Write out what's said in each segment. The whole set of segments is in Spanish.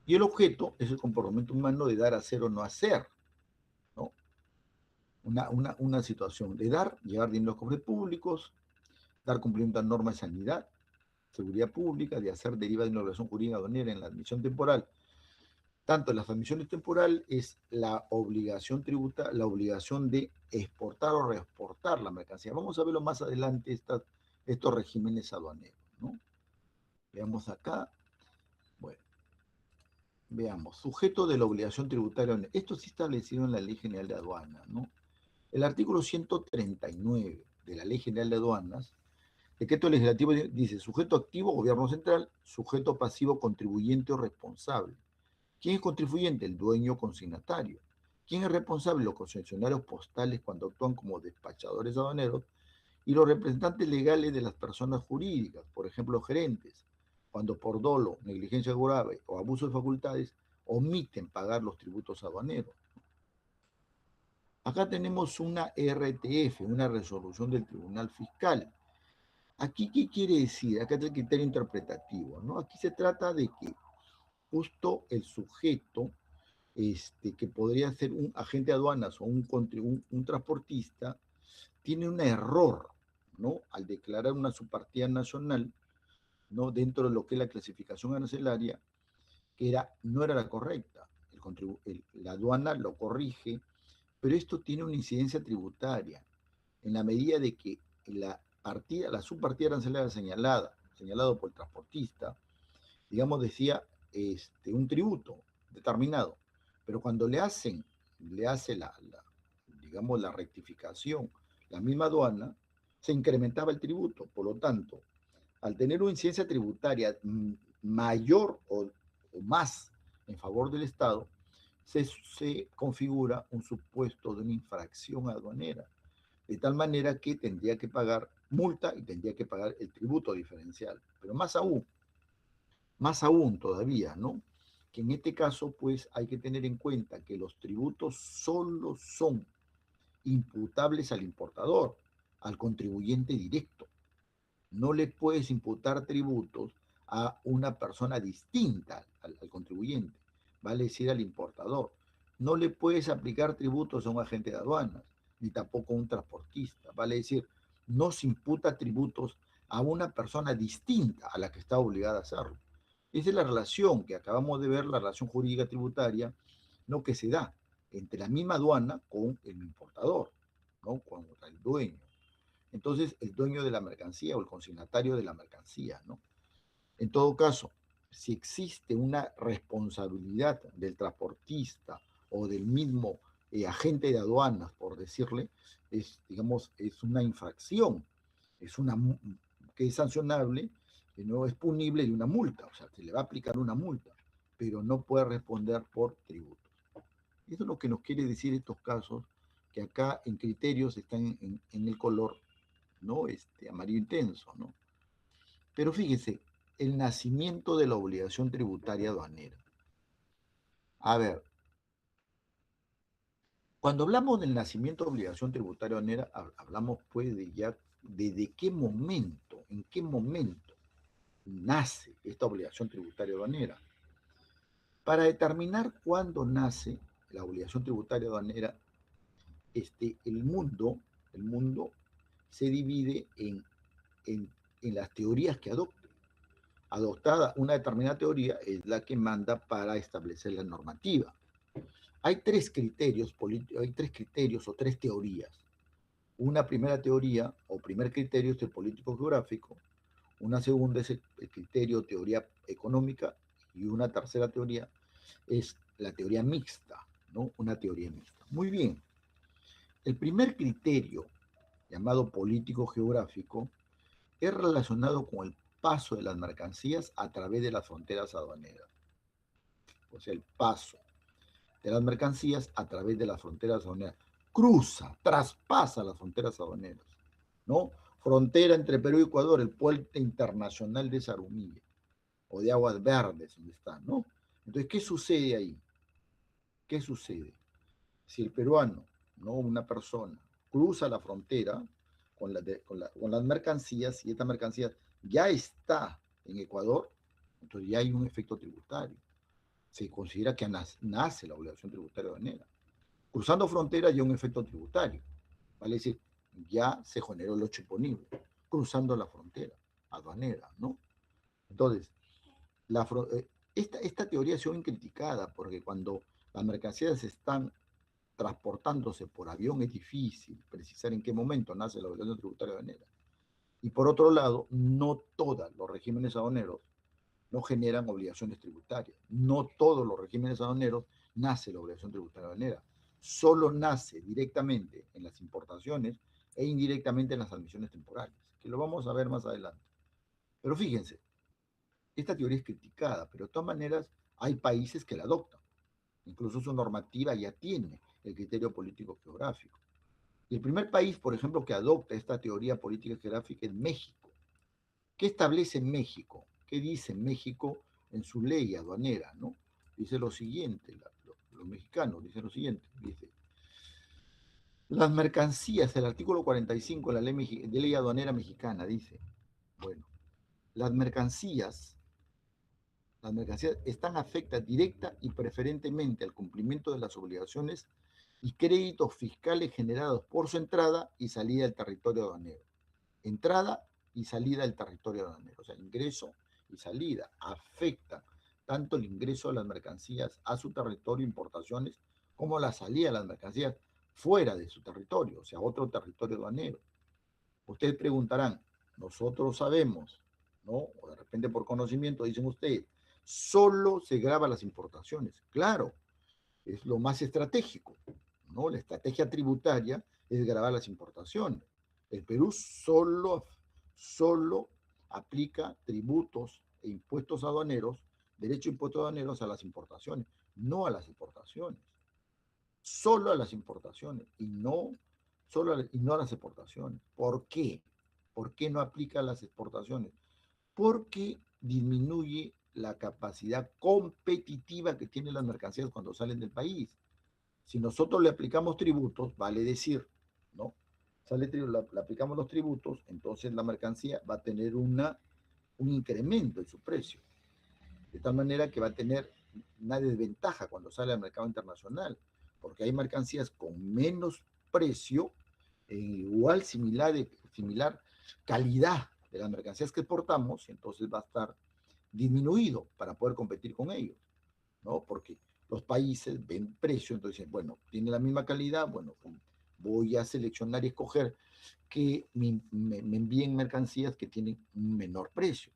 Y el objeto es el comportamiento humano de dar, hacer o no hacer, ¿no? Una situación de dar, llevar dinero a los cofres públicos, dar cumplimiento a normas de sanidad, seguridad pública, de hacer deriva de una obligación jurídica aduanera en la admisión temporal. Tanto la admisión temporal es la obligación tributa, la obligación de exportar o reexportar la mercancía. Vamos a verlo más adelante, estos regímenes aduaneros, ¿no? Veamos acá, bueno, veamos, sujeto de la obligación tributaria. Esto sí establecido en la Ley General de Aduanas, ¿no? El artículo 139 de la Ley General de Aduanas, decreto legislativo dice, sujeto activo, gobierno central, sujeto pasivo, contribuyente o responsable. ¿Quién es contribuyente? El dueño consignatario. ¿Quién es responsable? Los concesionarios postales cuando actúan como despachadores aduaneros y los representantes legales de las personas jurídicas, por ejemplo, gerentes, cuando por dolo, negligencia grave o abuso de facultades omiten pagar los tributos aduaneros. Acá tenemos una RTF, una resolución del Tribunal Fiscal. Aquí, ¿qué quiere decir? Acá está el criterio interpretativo, ¿no? Aquí se trata de que justo el sujeto que podría ser un agente de aduanas o un transportista, tiene un error, ¿no? Al declarar una subpartida nacional, ¿no? Dentro de lo que es la clasificación arancelaria, no era la correcta. La aduana lo corrige, pero esto tiene una incidencia tributaria, en la medida de que la subpartida arancelaria señalado por el transportista, digamos, decía un tributo determinado, pero cuando le hace digamos, la rectificación, la misma aduana, se incrementaba el tributo. Por lo tanto, al tener una incidencia tributaria mayor o más en favor del Estado, se configura un supuesto de una infracción aduanera, de tal manera que tendría que pagar multa y tendría que pagar el tributo diferencial. Pero más aún todavía, ¿no? Que en este caso, pues, hay que tener en cuenta que los tributos solo son imputables al importador, al contribuyente directo. No le puedes imputar tributos a una persona distinta al contribuyente, vale decir al importador. No le puedes aplicar tributos a un agente de aduanas, ni tampoco a un transportista, vale decir, no se imputa tributos a una persona distinta a la que está obligada a hacerlo. Esa es la relación que acabamos de ver, la relación jurídica tributaria, ¿no? Que se da entre la misma aduana con el importador, ¿no? Con el dueño. Entonces, el dueño de la mercancía o el consignatario de la mercancía, ¿no? En todo caso, si existe una responsabilidad del transportista o del mismo agente de aduanas, por decirle, digamos, es una infracción, es una que es sancionable, que no es punible de una multa, o sea, se le va a aplicar una multa, pero no puede responder por tributos. Eso es lo que nos quiere decir estos casos, que acá en criterios están en el color, ¿no? Amarillo intenso, ¿no? Pero fíjese, el nacimiento de la obligación tributaria aduanera. A ver, cuando hablamos del nacimiento de obligación tributaria aduanera, hablamos pues de ya, de qué momento, en qué momento nace esta obligación tributaria aduanera. Para determinar cuándo nace la obligación tributaria aduanera, el mundo se divide en las teorías que adopte. Adoptada una determinada teoría es la que manda para establecer la normativa. Hay tres criterios o tres teorías. Una primera teoría o primer criterio es el político geográfico, una segunda es el criterio teoría económica y una tercera teoría es la teoría mixta, ¿no? Una teoría mixta. Muy bien. El primer criterio, llamado político geográfico, es relacionado con el paso de las mercancías a través de las fronteras aduaneras. O sea, el paso de las mercancías a través de las fronteras aduaneras. Traspasa las fronteras aduaneras, ¿no? Frontera entre Perú y Ecuador, el puente internacional de Zarumilla, o de Aguas Verdes, donde está, ¿no? Entonces, ¿qué sucede ahí? ¿Qué sucede? Si el peruano, ¿no? Una persona, cruza la frontera con las mercancías y esta mercancía ya está en Ecuador, entonces ya hay un efecto tributario. se considera que nace la obligación tributaria aduanera. Cruzando fronteras ya un efecto tributario, ¿vale? Es decir, ya se generó el hecho imponible, cruzando la frontera aduanera, ¿no? Entonces, la, esta teoría ha sido criticada porque cuando las mercancías están transportándose por avión es difícil precisar en qué momento nace la obligación tributaria aduanera. Y por otro lado, no todos los regímenes aduaneros no generan obligaciones tributarias. No todos los regímenes aduaneros nace la obligación tributaria aduanera. Solo nace directamente en las importaciones e indirectamente en las admisiones temporales, que lo vamos a ver más adelante. Pero fíjense, esta teoría es criticada, pero de todas maneras hay países que la adoptan. Incluso su normativa ya tiene el criterio político geográfico. Y el primer país, por ejemplo, que adopta esta teoría política geográfica es México. ¿Qué establece México? ¿Qué dice México en su ley aduanera? ¿No? Dice lo siguiente, los mexicanos dicen lo siguiente, dice, las mercancías, el artículo 45 de la ley aduanera mexicana dice, bueno, las mercancías están afectadas directa y preferentemente al cumplimiento de las obligaciones y créditos fiscales generados por su entrada y salida del territorio aduanero. Entrada y salida del territorio aduanero, o sea, ingreso y salida afectan tanto el ingreso de las mercancías a su territorio, importaciones, como la salida de las mercancías fuera de su territorio, o sea, otro territorio aduanero. Ustedes preguntarán, nosotros sabemos, ¿no? O de repente por conocimiento dicen ustedes, solo se graban las importaciones. Claro, es lo más estratégico, ¿no? La estrategia tributaria es grabar las importaciones. El Perú solo aplica tributos e impuestos aduaneros, derecho a impuestos aduaneros a las importaciones, no a las exportaciones. Solo a las importaciones y no a las exportaciones. ¿Por qué? ¿Por qué no aplica a las exportaciones? Porque disminuye la capacidad competitiva que tienen las mercancías cuando salen del país. Si nosotros le aplicamos tributos, vale decir, ¿no? Le aplicamos los tributos, entonces la mercancía va a tener un incremento en su precio. De tal manera que va a tener una desventaja cuando sale al mercado internacional, porque hay mercancías con menos precio, igual similar calidad de las mercancías que exportamos, y entonces va a estar disminuido para poder competir con ellos, ¿no? Porque los países ven precio, entonces dicen, bueno, tiene la misma calidad, bueno, voy a seleccionar y escoger que me envíen mercancías que tienen un menor precio.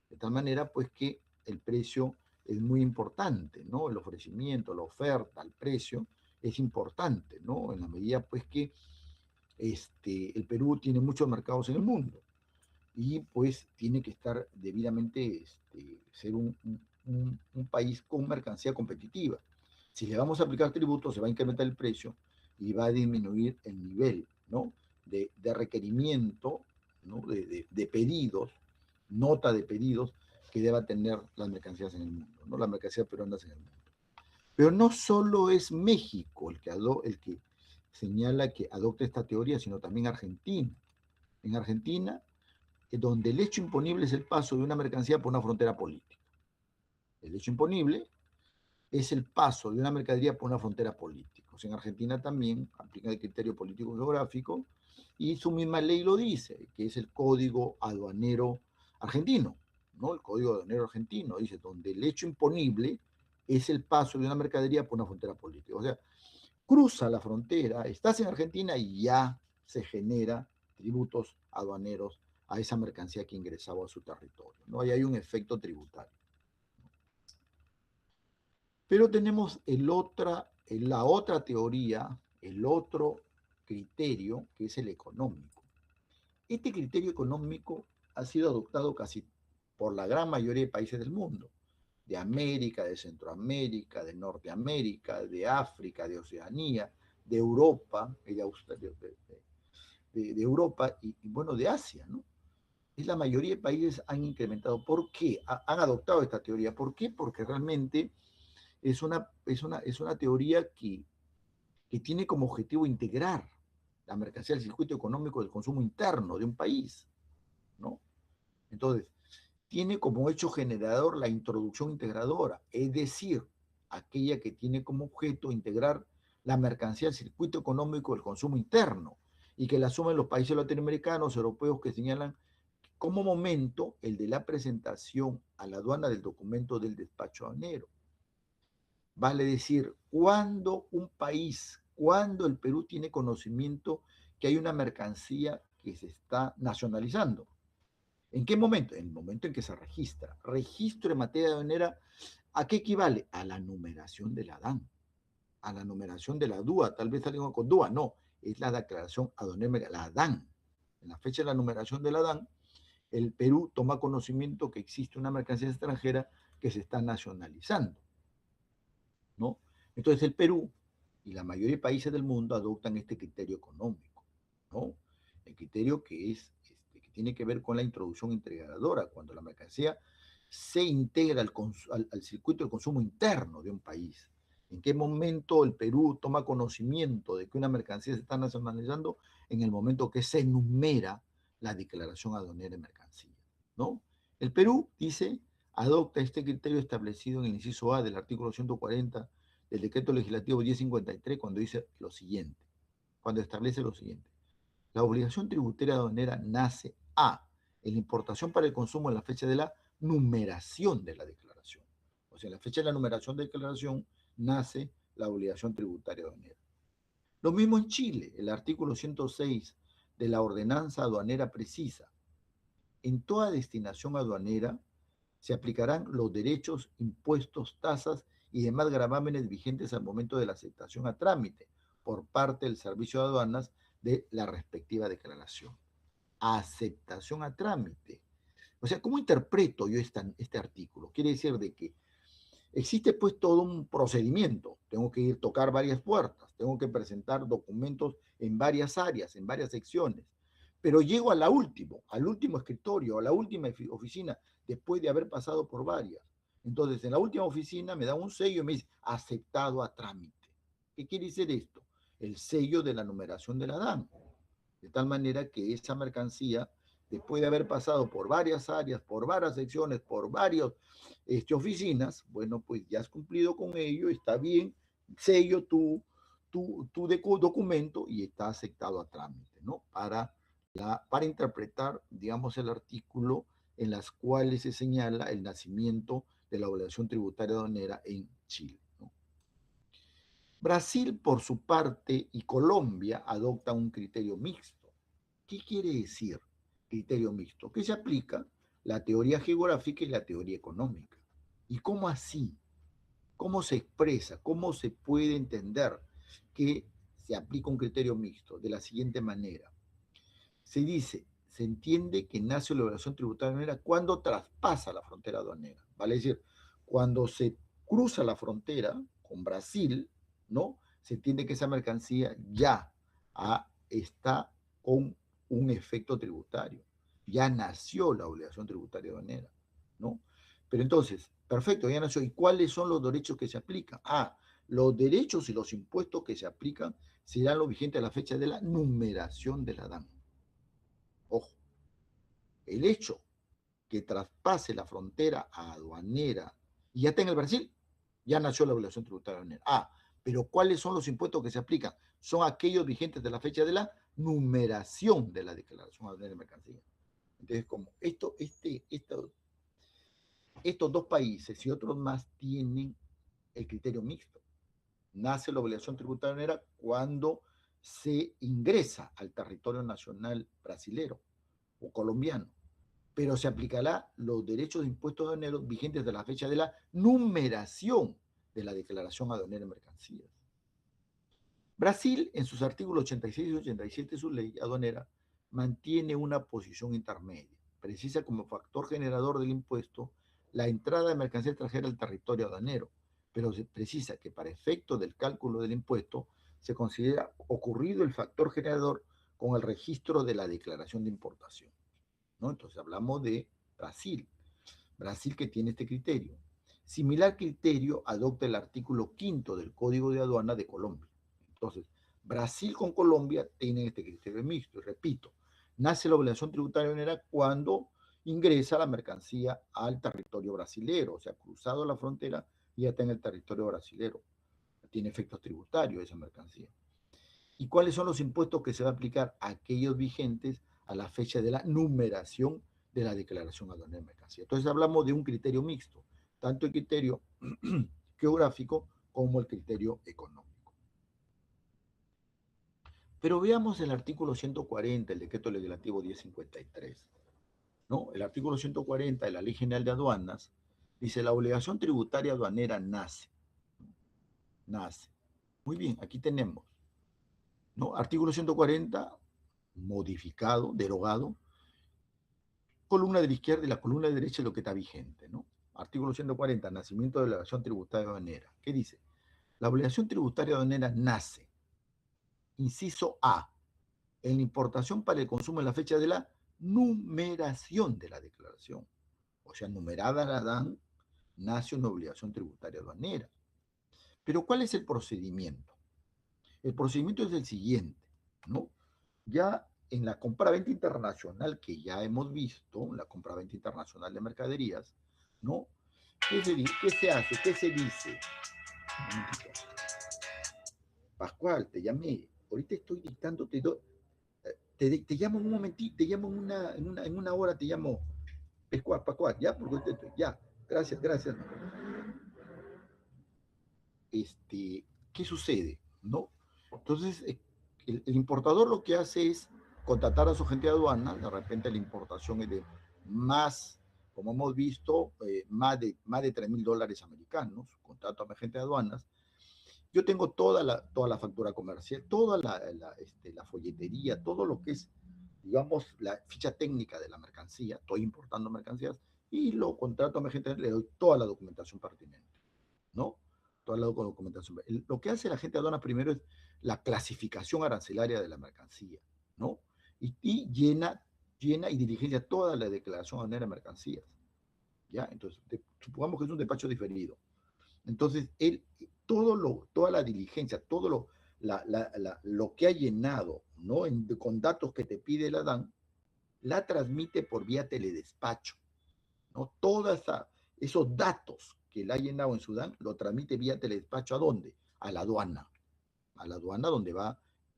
De tal manera, pues, que el precio es muy importante, ¿no? El ofrecimiento, la oferta, el precio es importante, ¿no? En la medida, pues, que el Perú tiene muchos mercados en el mundo y, pues, tiene que estar debidamente, ser un país con mercancía competitiva. Si le vamos a aplicar tributos, se va a incrementar el precio y va a disminuir el nivel, ¿no? De requerimiento, ¿no? De pedidos, nota de pedidos que deba tener las mercancías en el mundo, ¿no? Las mercancías peruanas en el mundo. Pero no solo es México el que señala que adopta esta teoría, sino también Argentina. En Argentina, donde el hecho imponible es el paso de una mercancía por una frontera política. El hecho imponible es el paso de una mercadería por una frontera política. O sea, en Argentina también aplica el criterio político geográfico y su misma ley lo dice, que es el Código Aduanero Argentino, ¿no? El Código Aduanero Argentino dice, donde el hecho imponible es el paso de una mercadería por una frontera política. O sea, cruza la frontera, estás en Argentina y ya se genera tributos aduaneros a esa mercancía que ingresaba a su territorio, ¿no? Ahí hay un efecto tributario. Pero tenemos la otra teoría, el otro criterio, que es el económico. Este criterio económico ha sido adoptado casi por la gran mayoría de países del mundo, de América, de Centroamérica, de Norteamérica, de África, de Oceanía, de Europa, de Europa y, bueno, de Asia, ¿no? Es la mayoría de países han incrementado. ¿Por qué? Han adoptado esta teoría. ¿Por qué? Porque realmente es una teoría que tiene como objetivo integrar la mercancía al circuito económico del consumo interno de un país, ¿no? Entonces, tiene como hecho generador la introducción integradora, es decir, aquella que tiene como objeto integrar la mercancía al circuito económico del consumo interno y que la asumen los países latinoamericanos, europeos, que señalan como momento el de la presentación a la aduana del documento del despacho aduanero. Vale decir, cuando un país, cuando el Perú tiene conocimiento que hay una mercancía que se está nacionalizando. ¿En qué momento? En el momento en que se registra. Registro en materia aduanera, ¿a qué equivale? A la numeración de la DAN, a la numeración de la DUA. Tal vez alguien con DUA, no, es la declaración aduanera, la DAN. En la fecha de la numeración de la DAN, el Perú toma conocimiento que existe una mercancía extranjera que se está nacionalizando, ¿no? Entonces el Perú y la mayoría de países del mundo adoptan este criterio económico, ¿no? El criterio que tiene que ver con la introducción integradora, cuando la mercancía se integra al circuito de consumo interno de un país. ¿En qué momento el Perú toma conocimiento de que una mercancía se está nacionalizando? En el momento que se enumera la declaración aduanera de mercancía, ¿no? El Perú, dice, adopta este criterio establecido en el inciso A del artículo 140 del decreto legislativo 1053 cuando dice lo siguiente, cuando establece lo siguiente. La obligación tributaria aduanera nace A, en la importación para el consumo en la fecha de la numeración de la declaración. O sea, en la fecha de la numeración de declaración nace la obligación tributaria aduanera. Lo mismo en Chile, el artículo 106 de la ordenanza aduanera precisa. En toda destinación aduanera se aplicarán los derechos, impuestos, tasas y demás gravámenes vigentes al momento de la aceptación a trámite por parte del Servicio de Aduanas de la respectiva declaración. Aceptación a trámite. O sea, ¿cómo interpreto yo este artículo? Quiere decir de que existe pues todo un procedimiento. Tengo que ir a tocar varias puertas, tengo que presentar documentos en varias áreas, en varias secciones. Pero llego a al último escritorio, a la última oficina, después de haber pasado por varias. Entonces, en la última oficina me da un sello y me dice, aceptado a trámite. ¿Qué quiere decir esto? El sello de la numeración de la DAN. De tal manera que esa mercancía, después de haber pasado por varias áreas, por varias secciones, por varias oficinas, bueno, pues ya has cumplido con ello, está bien, sello tu documento y está aceptado a trámite, ¿no? Para interpretar, digamos, el artículo en las cuales se señala el nacimiento de la obligación tributaria aduanera en Chile, ¿no? Brasil, por su parte, y Colombia adoptan un criterio mixto. ¿Qué quiere decir criterio mixto? Que se aplica la teoría geográfica y la teoría económica. ¿Y cómo así? ¿Cómo se expresa? ¿Cómo se puede entender que se aplica un criterio mixto? De la siguiente manera. Se dice, se entiende que nace la obligación tributaria aduanera cuando traspasa la frontera aduanera. Vale decir, cuando se cruza la frontera con Brasil, ¿no? Se entiende que esa mercancía ya está con un efecto tributario. Ya nació la obligación tributaria aduanera, ¿no? Pero entonces, perfecto, ya nació. ¿Y cuáles son los derechos que se aplican? Los derechos y los impuestos que se aplican serán los vigentes a la fecha de la numeración de la DAN. Ojo, el hecho que traspase la frontera aduanera y ya está en el Brasil, ya nació la obligación tributaria aduanera. Pero ¿cuáles son los impuestos que se aplican? Son aquellos vigentes de la fecha de la numeración de la declaración aduanera de mercancía. Entonces, como estos dos países y otros más tienen el criterio mixto. Nace la obligación tributaria aduanera cuando se ingresa al territorio nacional brasilero o colombiano, pero se aplicará los derechos de impuestos aduaneros vigentes de la fecha de la numeración de la declaración aduanera de mercancías. Brasil, en sus artículos 86 y 87 de su ley aduanera, mantiene una posición intermedia. Precisa como factor generador del impuesto la entrada de mercancía extranjera al territorio aduanero, pero se precisa que para efecto del cálculo del impuesto se considera ocurrido el factor generador con el registro de la declaración de importación, ¿no? Entonces hablamos de Brasil. Brasil que tiene este criterio. Similar criterio adopta el artículo 5 del Código de Aduana de Colombia. Entonces, Brasil con Colombia tienen este criterio mixto. Y repito, nace la obligación tributaria aduanera cuando ingresa la mercancía al territorio brasilero, o sea, cruzado la frontera y ya está en el territorio brasilero. Tiene efectos tributarios esa mercancía. ¿Y cuáles son los impuestos que se va a aplicar a aquellos vigentes a la fecha de la numeración de la declaración aduanera de mercancía? Entonces hablamos de un criterio mixto, tanto el criterio geográfico como el criterio económico. Pero veamos el artículo 140, el decreto legislativo 1053. ¿No? El artículo 140 de la Ley General de Aduanas dice: la obligación tributaria aduanera nace. Nace. Muy bien, aquí tenemos, ¿no? Artículo 140, modificado, derogado, columna de la izquierda y la columna de derecha es lo que está vigente, ¿no? Artículo 140, nacimiento de la obligación tributaria aduanera. ¿Qué dice? La obligación tributaria aduanera nace, inciso A, en la importación para el consumo en la fecha de la numeración de la declaración. O sea, numerada la dan, nace una obligación tributaria aduanera. Pero ¿cuál es el procedimiento? El procedimiento es el siguiente, ¿no? Ya en la compra-venta internacional que ya hemos visto, la compra-venta internacional de mercaderías, ¿no? ¿Qué se hace? ¿Qué se dice? Un momentito. Pascual, te llamé. Ahorita estoy dictando, te llamo en un momentito, te llamo en una hora, te llamo. Pascual, ya, porque ya. Gracias, gracias. ¿Qué sucede? ¿No? Entonces, el importador lo que hace es contratar a su agente de aduana, de repente la importación es de más, como hemos visto, más de $3,000 americanos, contrato a mi agente de aduanas. Yo tengo toda la factura comercial, toda la folletería, todo lo que es, digamos, la ficha técnica de la mercancía, estoy importando mercancías, y lo contrato a mi agente, le doy toda la documentación pertinente, ¿no? Toda la documentación. Lo que hace la gente de aduanas primero es la clasificación arancelaria de la mercancía, ¿no? Y llena y diligencia toda la declaración aduanera de mercancías, ¿ya? Entonces, supongamos que es un despacho diferido. Entonces, toda la diligencia, lo que ha llenado, ¿no? Con datos que te pide la DAN, la transmite por vía teledespacho, ¿no? Todos esos datos que le ha llenado en Sudán lo transmite vía teledespacho. ¿A dónde? A la aduana. A la aduana donde va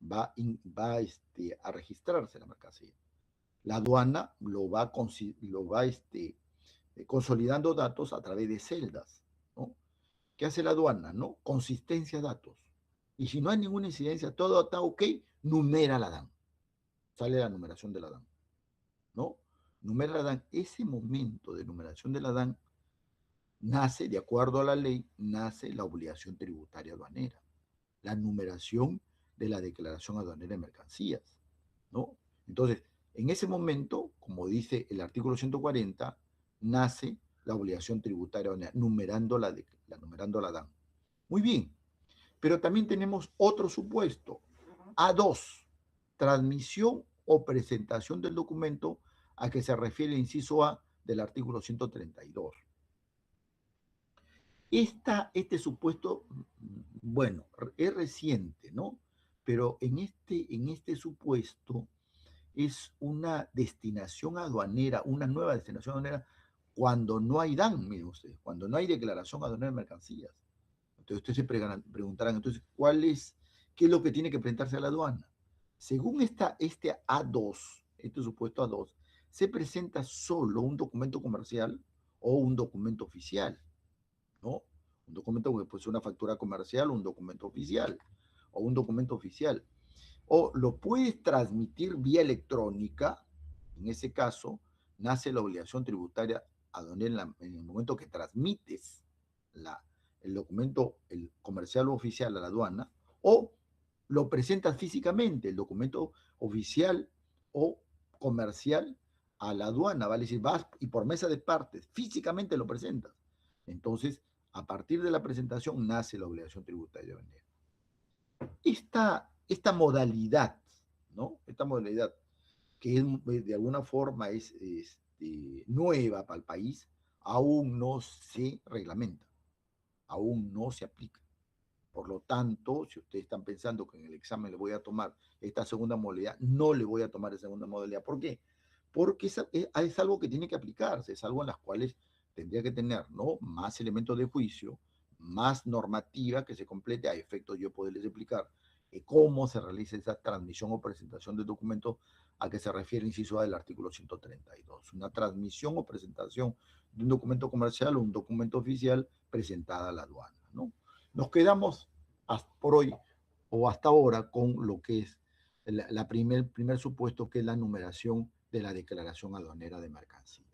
a registrarse la mercancía. La aduana lo va consolidando datos a través de celdas, ¿no? ¿Qué hace la aduana? ¿No? Consistencia de datos. Y si no hay ninguna incidencia, todo está ok, numera la DAN. Sale la numeración de la DAN, ¿no? Numera la DAN. Ese momento de numeración de la DAN nace, de acuerdo a la ley, nace la obligación tributaria aduanera, la numeración de la declaración aduanera de mercancías, ¿no? Entonces, en ese momento, como dice el artículo 140, nace la obligación tributaria aduanera, numerando la DAN. Muy bien, pero también tenemos otro supuesto, A2, transmisión o presentación del documento a que se refiere el inciso A del artículo 132. Este supuesto, bueno, es reciente, ¿no? Pero en este supuesto es una destinación aduanera, una nueva destinación aduanera, cuando no hay DAN, miren ustedes, cuando no hay declaración aduanera de mercancías. Entonces ustedes se preguntarán, entonces, ¿qué es lo que tiene que presentarse a la aduana? Según este A2, este supuesto A2, se presenta solo un documento comercial o un documento oficial, ¿no? Un documento que puede ser una factura comercial o un documento oficial, o un documento oficial. O lo puedes transmitir vía electrónica, en ese caso, nace la obligación tributaria aduanera en el momento que transmites el documento el comercial o oficial a la aduana, o lo presentas físicamente, el documento oficial o comercial a la aduana, ¿vale? Es decir, vas y por mesa de partes, físicamente lo presentas. Entonces, a partir de la presentación nace la obligación tributaria aduanera. Esta modalidad, ¿no? Esta modalidad que de alguna forma es nueva para el país, aún no se reglamenta, aún no se aplica. Por lo tanto, si ustedes están pensando que en el examen le voy a tomar esta segunda modalidad, no le voy a tomar esa segunda modalidad. ¿Por qué? Porque es algo que tiene que aplicarse, es algo en las cuales tendría que tener, ¿no?, más elementos de juicio, más normativa que se complete, a efecto yo poderles explicar cómo se realiza esa transmisión o presentación de documentos a que se refiere el inciso A del artículo 132. Una transmisión o presentación de un documento comercial o un documento oficial presentada a la aduana, ¿no? Nos quedamos por hoy o hasta ahora con lo que es primer supuesto, que es la numeración de la declaración aduanera de mercancías.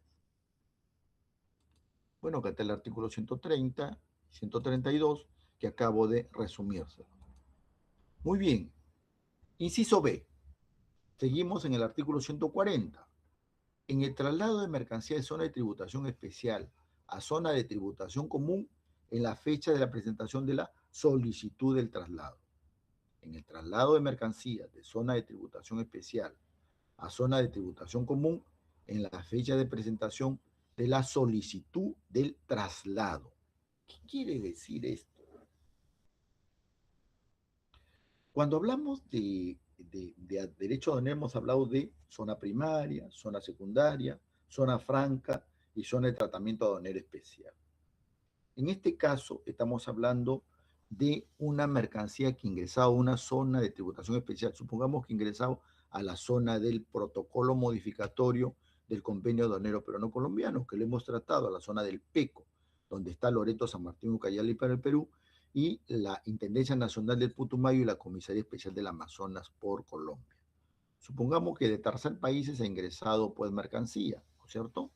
Bueno, acá está el artículo 130, 132, que acabo de resumírselo. Muy bien. Inciso B. Seguimos en el artículo 140. En el traslado de mercancía de zona de tributación especial a zona de tributación común en la fecha de la presentación de la solicitud del traslado. En el traslado de mercancías de zona de tributación especial a zona de tributación común en la fecha de presentación de la solicitud del traslado. ¿Qué quiere decir esto? Cuando hablamos de derecho aduanero hemos hablado de zona primaria, zona secundaria, zona franca y zona de tratamiento aduanero especial. En este caso estamos hablando de una mercancía que ingresaba a una zona de tributación especial. Supongamos que ingresaba a la zona del protocolo modificatorio del convenio aduanero peruano-colombiano, que lo hemos tratado, a la zona del PECO, donde está Loreto, San Martín, Ucayali para el Perú, y la Intendencia Nacional del Putumayo y la Comisaría Especial del Amazonas por Colombia. Supongamos que de tercer países ha ingresado pues mercancía, ¿no es cierto?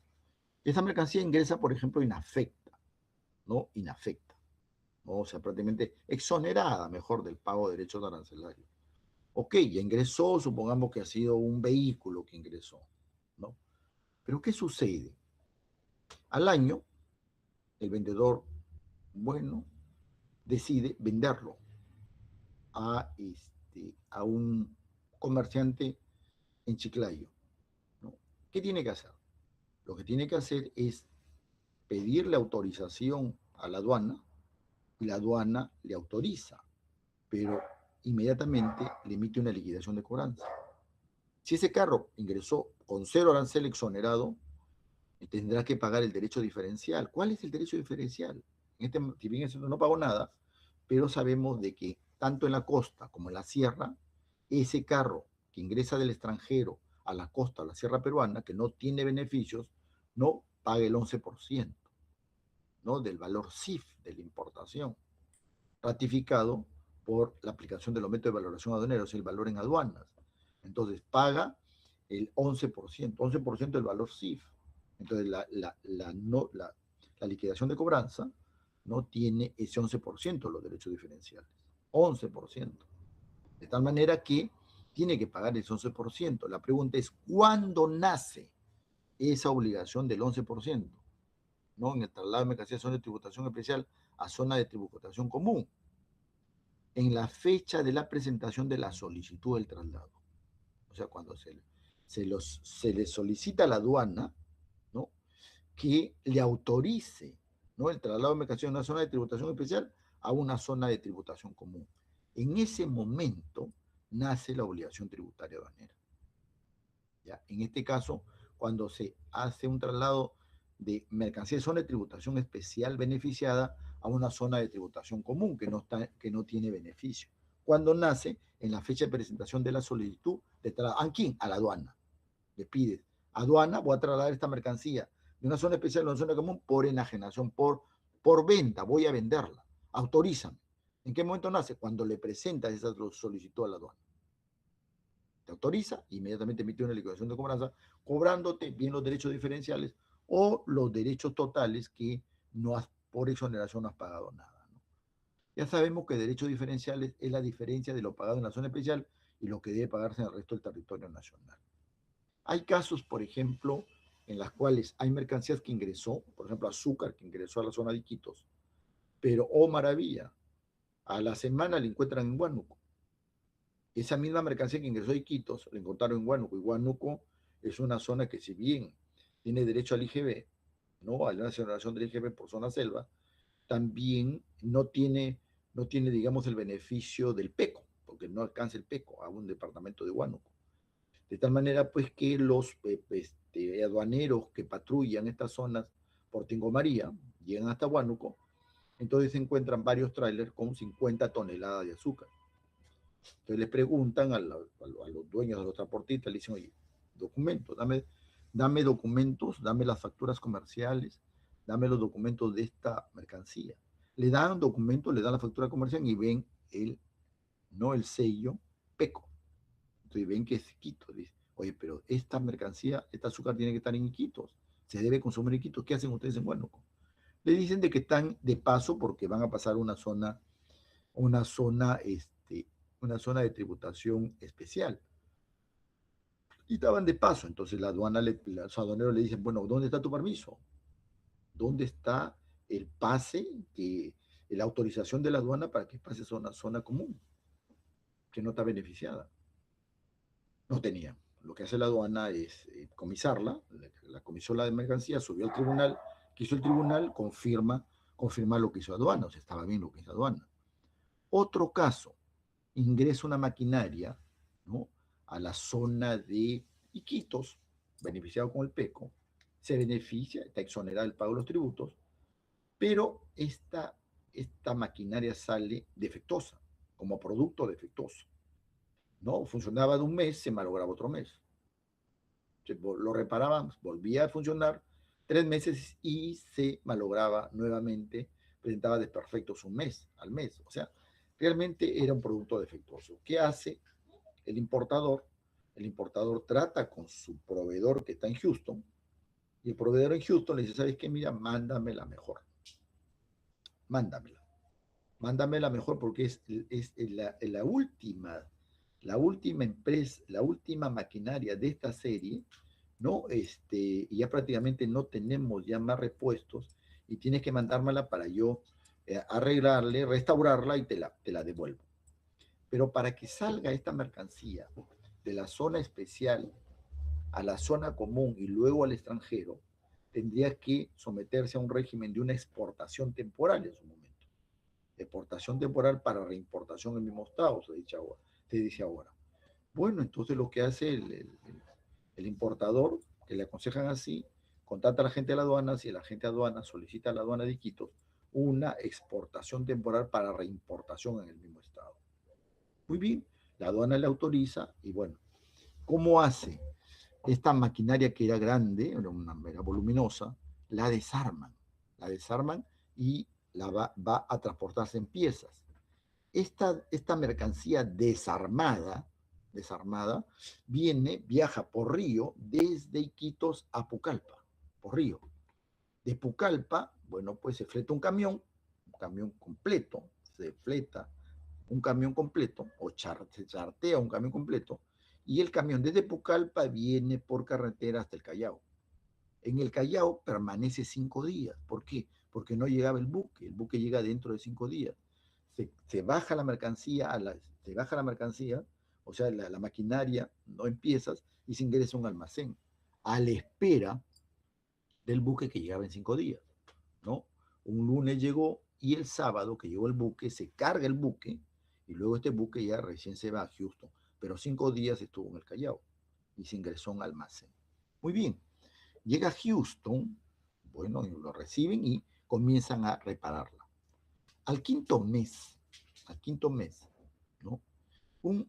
Esa mercancía ingresa, por ejemplo, inafecta, ¿no? Inafecta, ¿no? O sea, prácticamente exonerada, mejor, del pago de derechos arancelarios. Ok, ya ingresó, supongamos que ha sido un vehículo que ingresó, ¿no? Pero ¿qué sucede? Al año, el vendedor, bueno, decide venderlo a un comerciante en Chiclayo, ¿no? ¿Qué tiene que hacer? Lo que tiene que hacer es pedirle autorización a la aduana y la aduana le autoriza, pero inmediatamente le emite una liquidación de cobranza. Si ese carro ingresó con 0 arancel exonerado, tendrá que pagar el derecho diferencial. ¿Cuál es el derecho diferencial? Si bien eso no pagó nada, pero sabemos de que tanto en la costa como en la sierra, ese carro que ingresa del extranjero a la costa, a la sierra peruana, que no tiene beneficios, no paga el 11%, ¿no? Del valor CIF de la importación, ratificado por la aplicación del aumento de valoración aduanera, o sea, el valor en aduanas. Entonces paga el 11% del valor CIF. Entonces la liquidación de cobranza no tiene ese 11% de los derechos diferenciales. 11%. De tal manera que tiene que pagar ese 11%. La pregunta es, ¿cuándo nace esa obligación del 11%? ¿No? En el traslado de mercancías de zona de tributación especial a zona de tributación común. En la fecha de la presentación de la solicitud del traslado. O sea, cuando se le solicita a la aduana, ¿no?, que le autorice, ¿no?, el traslado de mercancías de una zona de tributación especial a una zona de tributación común. En ese momento nace la obligación tributaria aduanera. ¿Ya? En este caso, cuando se hace un traslado de mercancía de zona de tributación especial beneficiada a una zona de tributación común que no tiene beneficio. Cuando nace en la fecha de presentación de la solicitud de traslado. ¿A quién? A la aduana. Le pides, aduana, voy a trasladar esta mercancía de una zona especial a una zona común por enajenación, por venta, voy a venderla. Autorízame. ¿En qué momento nace? Cuando le presentas esa solicitud a la aduana. Te autoriza, inmediatamente emite una liquidación de cobranza, cobrándote bien los derechos diferenciales o los derechos totales que no has, por exoneración no has pagado nada, ¿no? Ya sabemos que derechos diferenciales es la diferencia de lo pagado en la zona especial y lo que debe pagarse en el resto del territorio nacional. Hay casos, por ejemplo, en las cuales hay mercancías que ingresó, por ejemplo, azúcar que ingresó a la zona de Iquitos, pero, oh maravilla, a la semana la encuentran en Huánuco. Esa misma mercancía que ingresó a Iquitos la encontraron en Huánuco, y Huánuco es una zona que, si bien tiene derecho al IGB, ¿no?, a la nacionalización del IGB por zona selva, también no tiene, digamos, el beneficio del PECO, porque no alcanza el PECO a un departamento de Huánuco. De tal manera, pues, que los aduaneros que patrullan estas zonas por Tingo María llegan hasta Huánuco Entonces se encuentran varios trailers con 50 toneladas de azúcar. Entonces le preguntan a los dueños de los transportistas, le dicen, oye, documentos, dame documentos, dame las facturas comerciales, dame los documentos de esta mercancía. Le dan documentos, le dan la factura comercial y ven no el sello PECO. Entonces ven que es Iquitos. Dice, oye, pero esta mercancía, este azúcar tiene que estar en Iquitos, se debe consumir en Iquitos. ¿Qué hacen ustedes en Huánuco? Le dicen de que están de paso porque van a pasar una zona, una zona de tributación especial. Y estaban de paso, entonces los aduaneros le dicen, bueno, ¿dónde está tu permiso? ¿Dónde está el pase, la autorización de la aduana para que pase a una zona común, que no está beneficiada? No tenía. Lo que hace la aduana es comisarla, la comisó la de mercancía, subió al tribunal, que hizo el tribunal, confirma lo que hizo aduana, o sea, estaba bien lo que hizo aduana. Otro caso, ingresa una maquinaria, ¿no?, a la zona de Iquitos, beneficiado con el PECO, se beneficia, está exonerada del pago de los tributos, pero esta maquinaria sale defectuosa, como producto defectuoso, ¿no? Funcionaba de un mes, se malograba otro mes. Lo reparaban, volvía a funcionar 3 meses y se malograba nuevamente, presentaba desperfectos al mes. O sea, realmente era un producto defectuoso. ¿Qué hace el importador? El importador trata con su proveedor que está en Houston, y el proveedor en Houston le dice, ¿sabes qué? Mira, mándamela mejor. Mándamela. Mándamela mejor porque es la última empresa, la última maquinaria de esta serie, ¿no? Y ya prácticamente no tenemos ya más repuestos y tienes que mandármela para yo arreglarle, restaurarla y te la devuelvo. Pero para que salga esta mercancía de la zona especial a la zona común y luego al extranjero, tendría que someterse a un régimen de una exportación temporal en su momento. Exportación temporal para reimportación en el mismo estado, se dice ahora. Bueno, entonces lo que hace el importador, que le aconsejan así, contacta a la gente de la aduana, si el agente de aduana solicita a la aduana de Iquitos una exportación temporal para reimportación en el mismo estado. Muy bien, la aduana le autoriza y bueno, ¿cómo hace? Esta maquinaria que era grande, era voluminosa, la desarman y va a transportarse en piezas. Esta mercancía desarmada, viaja por río desde Iquitos a Pucallpa, por río. De Pucallpa, bueno, pues se fleta un camión completo, se fleta un camión completo, se chartea un camión completo, y el camión desde Pucallpa viene por carretera hasta el Callao. En el Callao permanece 5 días. ¿Por qué? Porque no llegaba el buque llega dentro de 5 días. Se baja la mercancía, o sea, la maquinaria, no en piezas, y se ingresa a un almacén, a la espera del buque que llegaba en 5 días, ¿no? Un lunes llegó y el sábado que llegó el buque, se carga el buque y luego este buque ya recién se va a Houston, pero 5 días estuvo en el Callao y se ingresó a un almacén. Muy bien, llega a Houston, bueno, y lo reciben y comienzan a repararla. Al quinto mes, ¿no? Un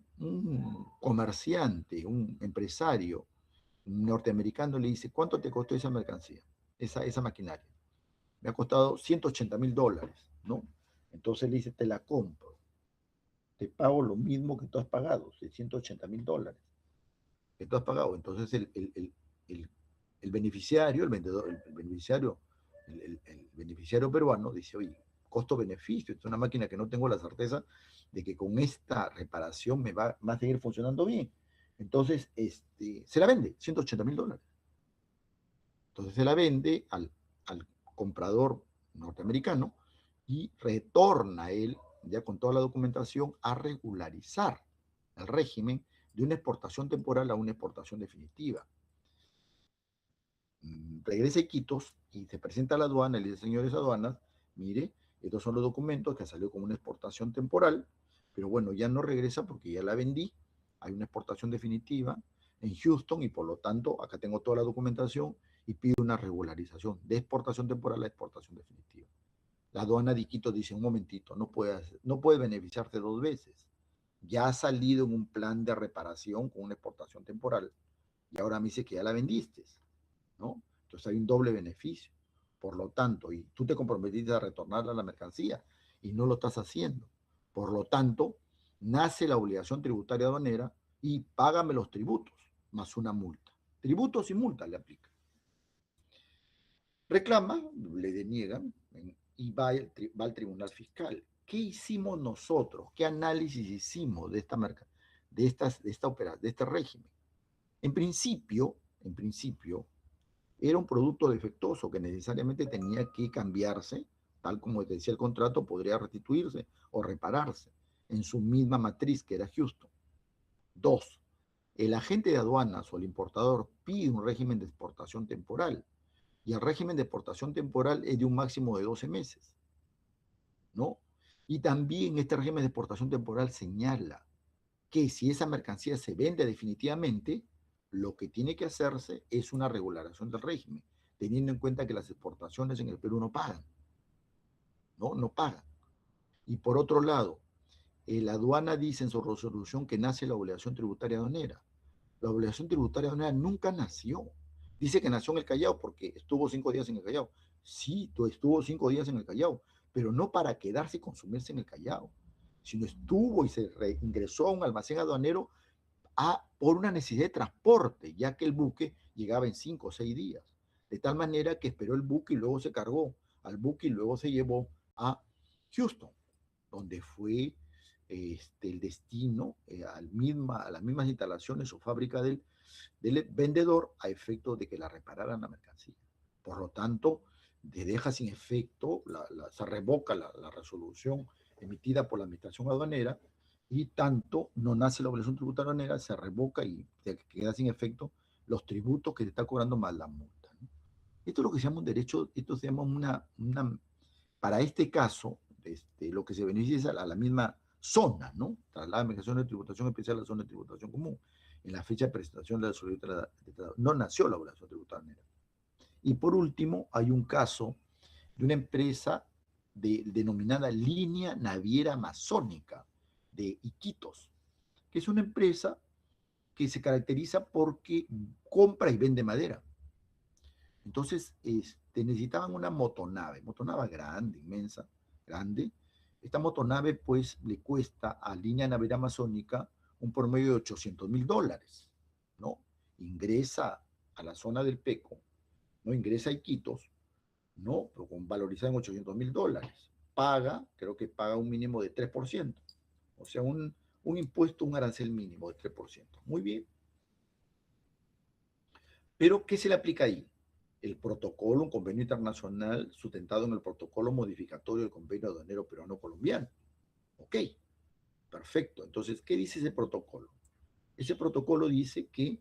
comerciante, un empresario norteamericano le dice, ¿cuánto te costó esa mercancía, esa maquinaria? Me ha costado $180,000, ¿no? Entonces le dice, te la compro, te pago lo mismo que tú has pagado, $680,000 que tú has pagado. Entonces el beneficiario, el vendedor, el beneficiario peruano dice, oye, costo-beneficio, es una máquina que no tengo la certeza de que con esta reparación me va a seguir funcionando bien. Entonces, se la vende, $180,000. Entonces se la vende al comprador norteamericano y retorna él, ya con toda la documentación, a regularizar el régimen de una exportación temporal a una exportación definitiva. Regresa a Iquitos y se presenta a la aduana y le dice, señores aduanas, mire, estos son los documentos que salió como una exportación temporal, pero bueno, ya no regresa porque ya la vendí, hay una exportación definitiva en Houston y por lo tanto acá tengo toda la documentación y pido una regularización de exportación temporal a exportación definitiva. La aduana de Iquitos dice, un momentito, no puede beneficiarte dos veces. Ya ha salido en un plan de reparación con una exportación temporal y ahora me dice que ya la vendiste, ¿no? Entonces hay un doble beneficio. Por lo tanto, y tú te comprometiste a retornarla a la mercancía y no lo estás haciendo. Por lo tanto, nace la obligación tributaria aduanera y págame los tributos más una multa. Tributos y multas le aplica. Reclama, le deniegan y va al tribunal fiscal. ¿Qué hicimos nosotros? ¿Qué análisis hicimos de esta marca, de este régimen? En principio, era un producto defectuoso que necesariamente tenía que cambiarse, tal como decía el contrato, podría restituirse o repararse en su misma matriz, que era Houston. Dos, el agente de aduanas o el importador pide un régimen de exportación temporal y el régimen de exportación temporal es de un máximo de 12 meses, ¿no? Y también este régimen de exportación temporal señala que si esa mercancía se vende definitivamente, lo que tiene que hacerse es una regularización del régimen, teniendo en cuenta que las exportaciones en el Perú no pagan, ¿no? No pagan. Y por otro lado, la aduana dice en su resolución que nace la obligación tributaria aduanera. La obligación tributaria aduanera nunca nació. Dice que nació en el Callao porque estuvo 5 días en el Callao. Sí, estuvo 5 días en el Callao, pero no para quedarse y consumirse en el Callao, sino estuvo y se ingresó a un almacén aduanero por una necesidad de transporte, ya que el buque llegaba en 5 o 6 días. De tal manera que esperó el buque y luego se cargó al buque y luego se llevó a Houston, donde fue el destino a las mismas instalaciones o fábrica del vendedor a efecto de que la repararan la mercancía. Por lo tanto, se deja sin efecto, se revoca la resolución emitida por la administración aduanera y tanto no nace la obligación tributaria aduanera, se revoca y queda sin efecto los tributos que se está cobrando más la multa, ¿no? Esto es lo que se llama un derecho, esto se llama para este caso, lo que se beneficia es a la misma zona, ¿no? Traslada de migración de tributación especial a la zona de tributación común. En la fecha de presentación de la solicitud no nació la obligación tributaria. Y por último, hay un caso de una empresa denominada Línea Naviera Amazónica de Iquitos, que es una empresa que se caracteriza porque compra y vende madera. Entonces, necesitaban una motonave grande, inmensa, grande. Esta motonave, pues, le cuesta a Línea Naviera Amazónica un promedio de $800,000, ¿no? Ingresa a la zona del Peco, ¿no? Ingresa a Iquitos, ¿no? Pero valorizada en $800,000. Creo que paga un mínimo de 3%. O sea, un impuesto, un arancel mínimo de 3%. Muy bien. Pero, ¿qué se le aplica ahí? El protocolo, un convenio internacional sustentado en el protocolo modificatorio del convenio aduanero peruano-colombiano. Ok, perfecto. Entonces, ¿qué dice ese protocolo? Ese protocolo dice que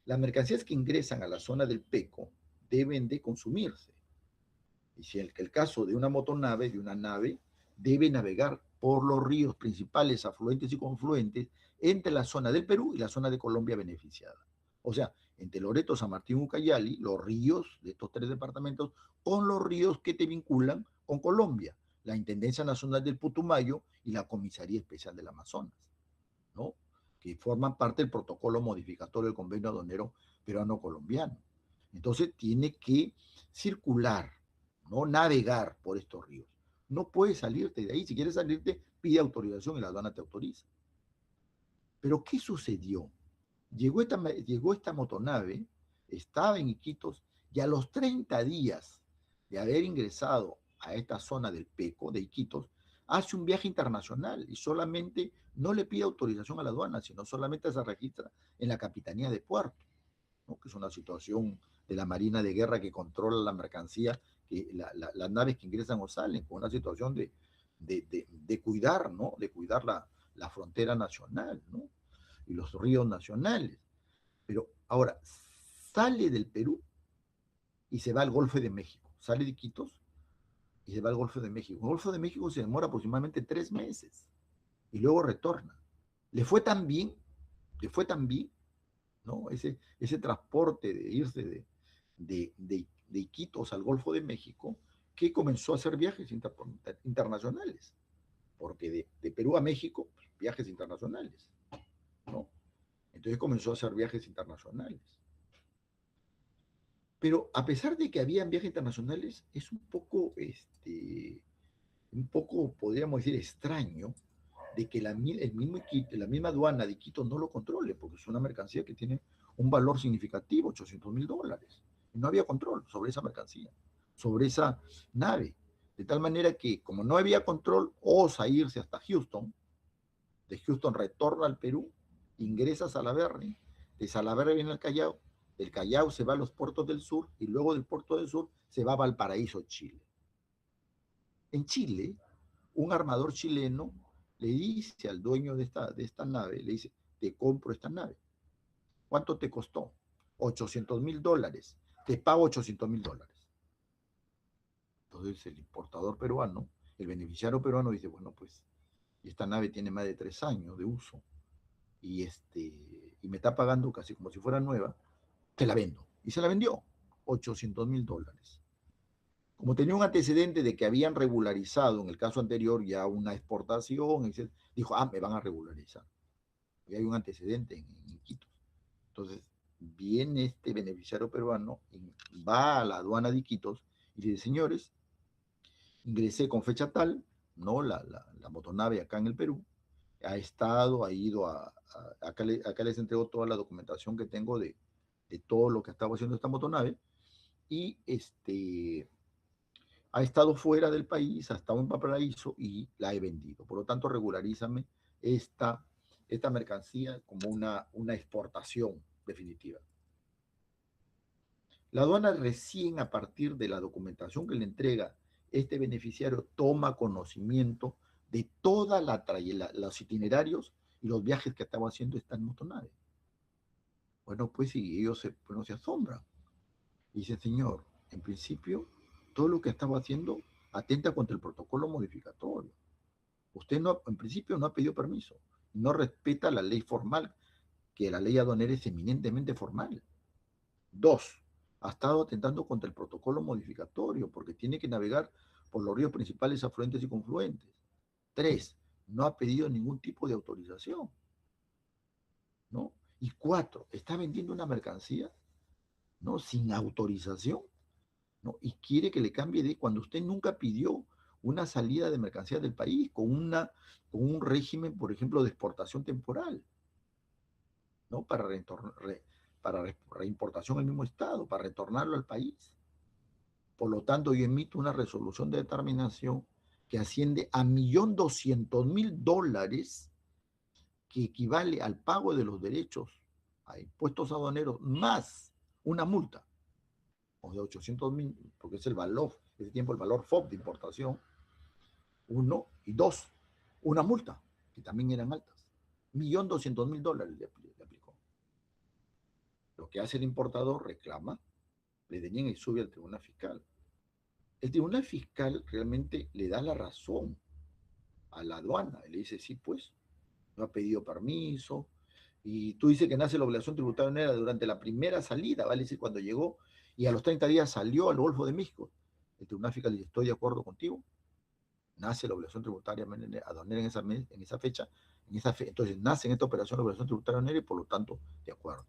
las mercancías que ingresan a la zona del PECO deben de consumirse. Y si en el caso de una motonave, de una nave, debe navegar por los ríos principales, afluentes y confluentes entre la zona del Perú y la zona de Colombia beneficiada. O sea, entre Loreto, San Martín y Ucayali, los ríos de estos 3 departamentos, con los ríos que te vinculan con Colombia, la Intendencia Nacional del Putumayo y la Comisaría Especial del Amazonas, ¿no? Que forman parte del protocolo modificatorio del convenio aduanero peruano-colombiano. Entonces tiene que circular, no navegar por estos ríos. No puedes salirte de ahí. Si quieres salirte, pide autorización y la aduana te autoriza. Pero ¿qué sucedió? Llegó esta motonave, estaba en Iquitos, y a los 30 días de haber ingresado a esta zona del Peco, de Iquitos, hace un viaje internacional y solamente no le pide autorización a la aduana, sino solamente se registra en la Capitanía de Puerto, ¿no? Que es una situación de la Marina de Guerra que controla la mercancía, las naves que ingresan o salen, con una situación de cuidar, ¿no? De cuidar la frontera nacional, ¿no? Y los ríos nacionales. Pero ahora sale del Perú y se va al Golfo de México. Sale de Iquitos y se va al Golfo de México. El Golfo de México se demora aproximadamente 3 meses y luego retorna. Le fue tan bien, ¿no? Ese transporte de irse de Iquitos al Golfo de México, que comenzó a hacer viajes internacionales, porque de Perú a México, pues, viajes internacionales, ¿no? Entonces comenzó a hacer viajes internacionales. Pero a pesar de que habían viajes internacionales, es un poco, podríamos decir, extraño de que la misma aduana de Quito no lo controle, porque es una mercancía que tiene un valor significativo, $800.000. Y no había control sobre esa mercancía, sobre esa nave. De tal manera que, como no había control, osa irse hasta Houston, de Houston retorna al Perú, ingresa a Salaverry, de Salaverry viene al Callao, del Callao se va a los puertos del sur y luego del puerto del sur se va a Valparaíso, Chile. En Chile, un armador chileno le dice al dueño de esta nave, le dice, te compro esta nave. ¿Cuánto te costó? $800.000. Te pago $800.000. Entonces el importador peruano, el beneficiario peruano dice, bueno, pues esta nave tiene más de 3 años de uso y me está pagando casi como si fuera nueva, te la vendo. Y se la vendió, $800.000. Como tenía un antecedente de que habían regularizado en el caso anterior ya una exportación, etc., dijo, me van a regularizar. Y hay un antecedente en Quito. Entonces, viene este beneficiario peruano, va a la aduana de Iquitos y dice, señores, ingresé con fecha tal, ¿no? La motonave acá en el Perú, ha ido acá les entrego toda la documentación que tengo de todo lo que estaba haciendo esta motonave, y ha estado fuera del país, ha estado en Valparaíso y la he vendido. Por lo tanto, regularízame esta mercancía como una exportación definitiva. La aduana recién a partir de la documentación que le entrega este beneficiario toma conocimiento de toda los itinerarios y los viajes que estaba haciendo esta motonave. Bueno, pues sí, ellos se asombran. Y dice, señor, en principio, todo lo que estaba haciendo atenta contra el protocolo modificatorio. Usted no, en principio no ha pedido permiso, no respeta la ley formal, que la ley aduanera es eminentemente formal. 2, ha estado atentando contra el protocolo modificatorio, porque tiene que navegar por los ríos principales, afluentes y confluentes. 3, no ha pedido ningún tipo de autorización, ¿no? Y 4, está vendiendo una mercancía, ¿no? Sin autorización, ¿no? Y quiere que le cambie de cuando usted nunca pidió una salida de mercancías del país con un régimen, por ejemplo, de exportación temporal, ¿no? Para reimportación al mismo estado, para retornarlo al país. Por lo tanto, yo emito una resolución de determinación que asciende a $1.200.000, que equivale al pago de los derechos a impuestos aduaneros más una multa, o de 800.000, porque es el valor, ese tiempo el valor FOB de importación, 1, y 2, una multa, que también eran altas. $1.200.000 le aplicó. Lo que hace el importador, reclama, le deniega y sube al tribunal fiscal. El tribunal fiscal realmente le da la razón a la aduana, y le dice, sí, pues, no ha pedido permiso, y tú dices que nace la obligación tributaria durante la primera salida, ¿vale? Es decir, cuando llegó y a los 30 días salió al Golfo de México. El tribunal fiscal dice, estoy de acuerdo contigo, nace la obligación tributaria aduanera en esa fecha, entonces nace en esta operación la obligación tributaria aduanera y por lo tanto, de acuerdo.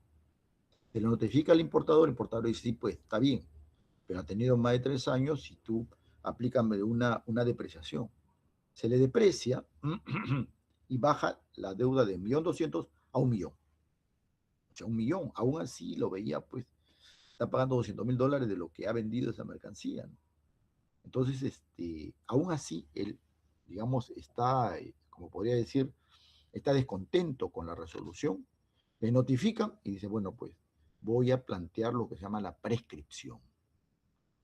Se le notifica al importador, el importador dice, sí, pues, está bien, pero ha tenido más de 3 años y tú aplícame una depreciación. Se le deprecia y baja la deuda de 1.200.000 a 1.000.000. O sea, 1.000.000, aún así lo veía, pues, está pagando $200.000 de lo que ha vendido esa mercancía, ¿no? Entonces, aún así, él, digamos, está, como podría decir, está descontento con la resolución, le notifican y dice, bueno, pues, voy a plantear lo que se llama la prescripción.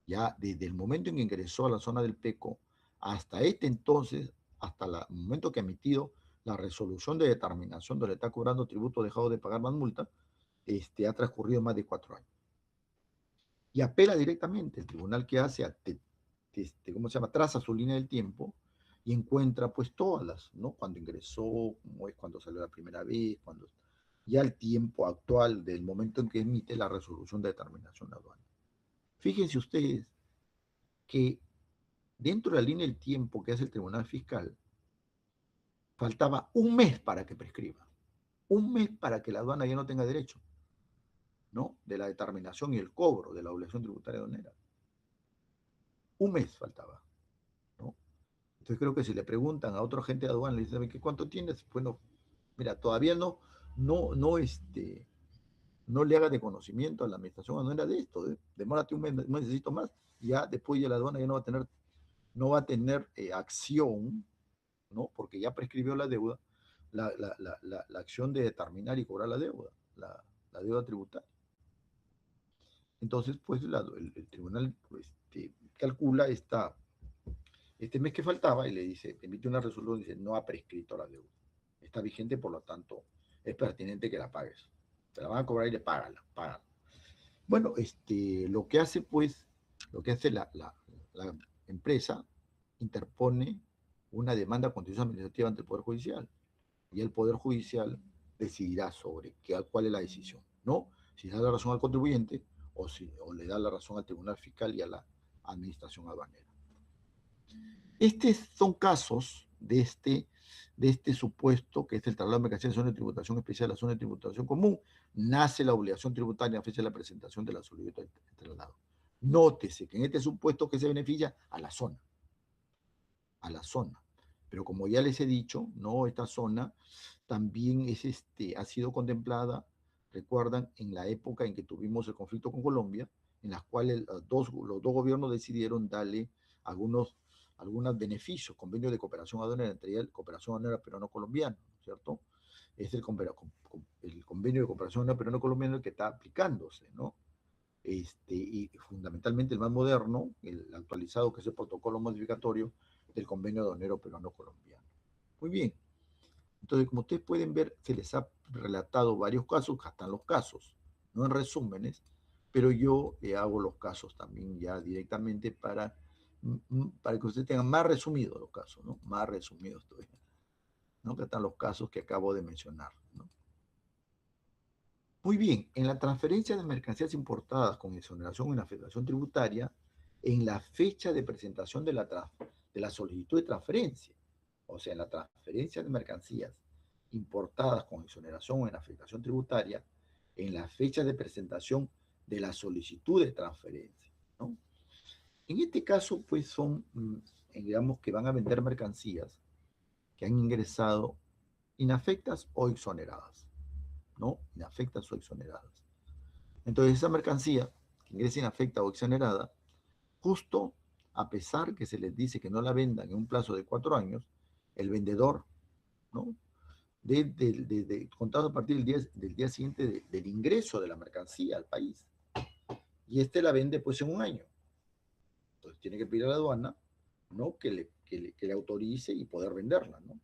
Ya desde el momento en que ingresó a la zona del PECO hasta entonces, hasta el momento que ha emitido la resolución de determinación donde está cobrando tributo dejado de pagar más multa, ha transcurrido más de 4 años. Y apela directamente. El tribunal que hace, ¿cómo se llama? Traza su línea del tiempo y encuentra pues todas las, ¿no? Cuando ingresó, cómo es, cuando salió la primera vez, cuando ya el tiempo actual del momento en que emite la resolución de determinación de aduana. Fíjense ustedes que dentro de la línea del tiempo que hace el Tribunal Fiscal, faltaba un mes para que prescriba. Un mes para que la aduana ya no tenga derecho, ¿no? De la determinación y el cobro de la obligación tributaria aduanera. Un mes faltaba, ¿no? Entonces creo que si le preguntan a otro agente de aduana, le dicen, ¿cuánto tienes? Bueno, mira, todavía no le haga de conocimiento a la administración aduanera de esto, ¿eh? Demórate un mes, no necesito más, ya después ya la aduana ya no va a tener acción, ¿no? Porque ya prescribió la deuda, la acción de determinar y cobrar la deuda, la deuda tributaria. Entonces, pues el tribunal calcula este mes que faltaba y le dice, emite una resolución y dice, no ha prescrito la deuda. Está vigente, por lo tanto, es pertinente que la pagues. Te la van a cobrar y le págala. Bueno, lo que hace, pues, lo que hace la empresa, interpone una demanda contenciosa administrativa ante el Poder Judicial. Y el Poder Judicial decidirá sobre cuál es la decisión, ¿no? Si da la razón al contribuyente o le da la razón al Tribunal Fiscal y a la Administración Aduanera. Estos son casos de este supuesto, que es el traslado de mercancías de zona de tributación especial a la zona de tributación común. Nace la obligación tributaria a fecha de la presentación de la solicitud de traslado. Nótese que en este supuesto que se beneficia a la zona. Pero como ya les he dicho, ¿no? Esta zona también ha sido contemplada, recuerdan, en la época en que tuvimos el conflicto con Colombia, en las cuales los dos gobiernos decidieron darle algunos beneficios, convenios de cooperación aduanera, entre ellos cooperación aduanera peruano-colombiana, ¿cierto? Es el convenio de cooperación aduanera peruano-colombiana el que está aplicándose, ¿no? Y fundamentalmente el más moderno, el actualizado, que es el protocolo modificatorio del convenio aduanero peruano-colombiano. Muy bien. Entonces, como ustedes pueden ver, se les ha relatado varios casos, acá están los casos, no en resúmenes, pero yo hago los casos también ya directamente para que ustedes tengan más resumidos los casos, ¿no? Más resumidos todavía, ¿no? Que están los casos que acabo de mencionar, ¿no? Muy bien, en la transferencia de mercancías importadas con exoneración en la federación tributaria, en la fecha de presentación de la solicitud de transferencia, o sea, en la transferencia de mercancías importadas con exoneración en la federación tributaria, en la fecha de presentación de la solicitud de transferencia, ¿no? En este caso, pues son, digamos, que van a vender mercancías que han ingresado inafectas o exoneradas, ¿no? Inafectas o exoneradas. Entonces, esa mercancía que ingresa inafecta o exonerada, justo a pesar que se les dice que no la vendan en un plazo de 4 años, el vendedor, ¿no? Contado a partir del día siguiente del ingreso de la mercancía al país. Y la vende pues en un año. Entonces tiene que pedir a la aduana, ¿no? Que le autorice y poder venderla, ¿no?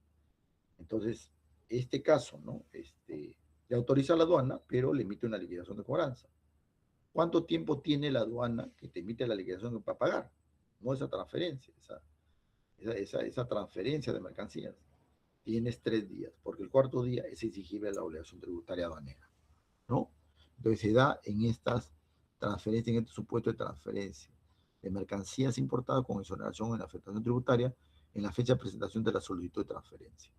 Entonces, este caso, ¿no? Le autoriza a la aduana, pero le emite una liquidación de cobranza. ¿Cuánto tiempo tiene la aduana que te emite la liquidación para pagar? No esa transferencia, esa transferencia de mercancías. Tienes 3 días, porque el cuarto día es exigible la obligación tributaria aduanera, ¿no? Entonces se da en estas transferencias, en este supuesto de transferencia de mercancías importadas con exoneración en la afectación tributaria en la fecha de presentación de la solicitud de transferencia.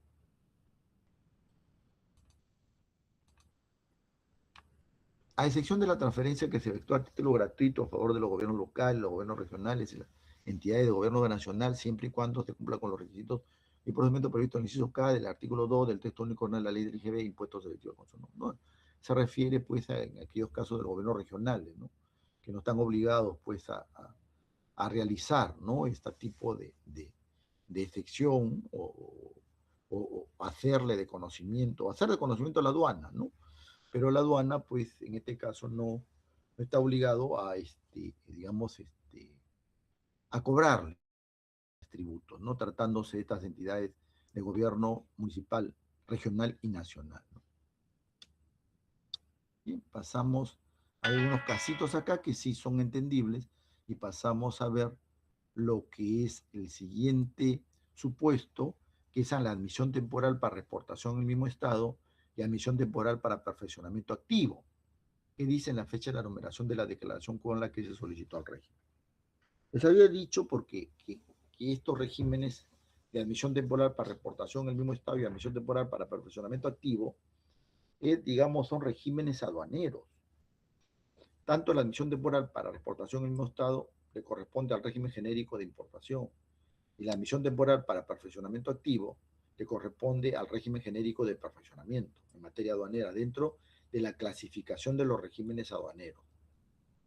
A excepción de la transferencia que se efectúa a título gratuito a favor de los gobiernos locales, los gobiernos regionales y las entidades de gobierno nacional, siempre y cuando se cumpla con los requisitos y procedimientos previstos en el inciso K del artículo 2 del texto único de la ley del IGB, impuestos selectivos de consumo. ¿No? Se refiere pues en aquellos casos de los gobiernos regionales, ¿no? Que no están obligados pues a realizar, ¿no? Este tipo de excepción o hacerle de conocimiento, hacer de conocimiento a la aduana, ¿no? Pero la aduana, pues, en este caso no está obligado digamos, a cobrarle tributos, ¿no? Tratándose de estas entidades de gobierno municipal, regional y nacional, ¿no? Bien, pasamos a algunos casitos acá que sí son entendibles y pasamos a ver lo que es el siguiente supuesto, que es la admisión temporal para reportación en el mismo estado y admisión temporal para perfeccionamiento activo, que dice en la fecha de la numeración de la declaración con la que se solicitó al régimen. Les había dicho porque que estos regímenes de admisión temporal para reportación en el mismo estado y admisión temporal para perfeccionamiento activo, digamos, son regímenes aduaneros. Tanto la admisión temporal para reportación en el mismo estado le corresponde al régimen genérico de importación y la admisión temporal para perfeccionamiento activo le corresponde al régimen genérico de perfeccionamiento en materia aduanera dentro de la clasificación de los regímenes aduaneros.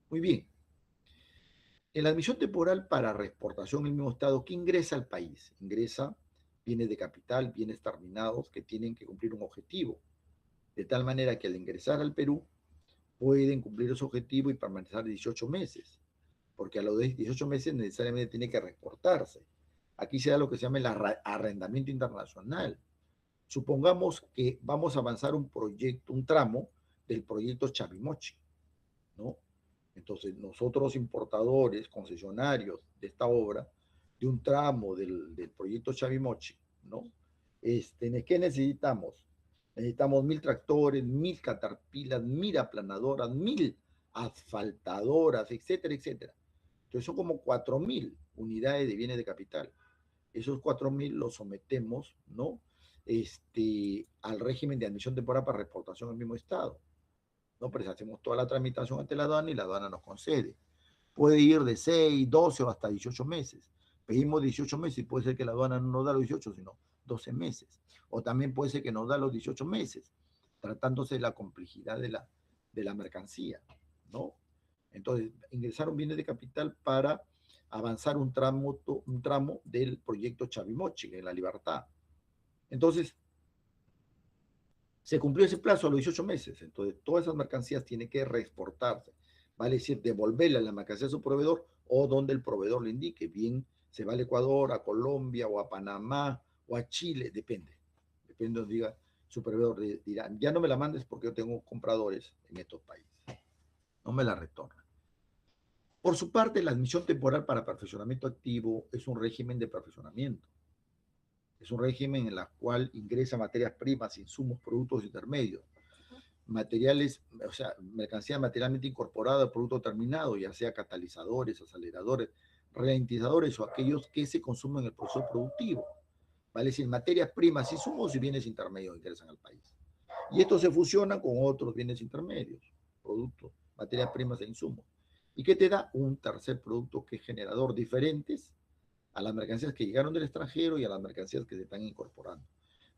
Muy bien. En la admisión temporal para reexportación en el mismo estado, ¿qué ingresa al país? Ingresa bienes de capital, bienes terminados que tienen que cumplir un objetivo, de tal manera que al ingresar al Perú pueden cumplir ese objetivo y permanecer 18 meses, porque a los 18 meses necesariamente tiene que reexportarse. Aquí se da lo que se llama el arrendamiento internacional. Supongamos que vamos a avanzar un proyecto, un tramo del proyecto Chavimochi, ¿no? Entonces, nosotros importadores, concesionarios de esta obra, de un tramo del proyecto Chavimochi, ¿no? ¿Qué necesitamos? Necesitamos 1000 tractores, 1000 caterpillas, 1000 aplanadoras, 1000 asfaltadoras, etcétera, etcétera. Entonces, son como 4000 unidades de bienes de capital. Esos 4000 los sometemos, ¿no? Al régimen de admisión temporal para reportación al mismo estado. ¿No? Pues hacemos toda la tramitación ante la aduana y la aduana nos concede. Puede ir de 6, 12 o hasta 18 meses. Pedimos 18 meses y puede ser que la aduana no nos da los 18, sino 12 meses. O también puede ser que nos da los 18 meses, tratándose de la complejidad de la mercancía, ¿no? Entonces, ingresaron bienes de capital para avanzar un tramo del proyecto Chavimochi, en La Libertad. Entonces, se cumplió ese plazo a los 18 meses, entonces todas esas mercancías tienen que reexportarse, vale decir, devolverle la mercancía a su proveedor o donde el proveedor le indique, bien se va al Ecuador, a Colombia o a Panamá o a Chile, depende donde diga su proveedor, dirá, ya no me la mandes porque yo tengo compradores en estos países, no me la retornan. Por su parte, la admisión temporal para perfeccionamiento activo es un régimen de perfeccionamiento. Es un régimen en el cual ingresa materias primas, insumos, productos intermedios, materiales, o sea, mercancía materialmente incorporada al producto terminado, ya sea catalizadores, aceleradores, ralentizadores o aquellos que se consumen en el proceso productivo. Vale decir, materias primas, insumos y bienes intermedios ingresan al país. Y estos se fusionan con otros bienes intermedios, productos, materias primas e insumos. ¿Y qué te da? Un tercer producto que es generador diferentes a las mercancías que llegaron del extranjero y a las mercancías que se están incorporando.